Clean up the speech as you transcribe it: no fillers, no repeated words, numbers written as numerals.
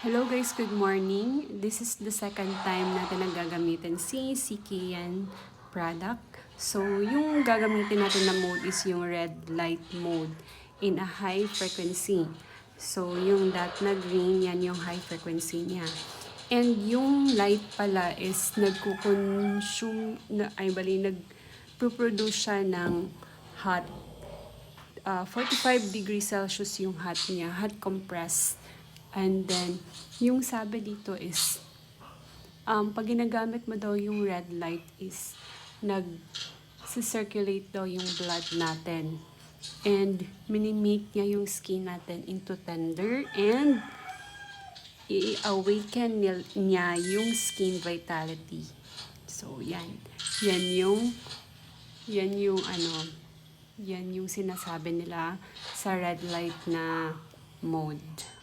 Hello guys, good morning. This is the second time natin na gagamitin si CKN product. So, yung gagamitin natin na mode is yung red light mode in a high frequency. So, yung dot na green, yan yung high frequency niya. And yung light pala is nagpo-produce siya ng hot 45 degrees Celsius yung hot niya, hot compressed. And then, yung sabi dito is, pag ginagamit mo daw yung red light is, nag-circulate daw yung blood natin. And, minimake niya yung skin natin into tender and i-awaken niya yung skin vitality. So, yan. Yan yung sinasabi nila sa red light na mode.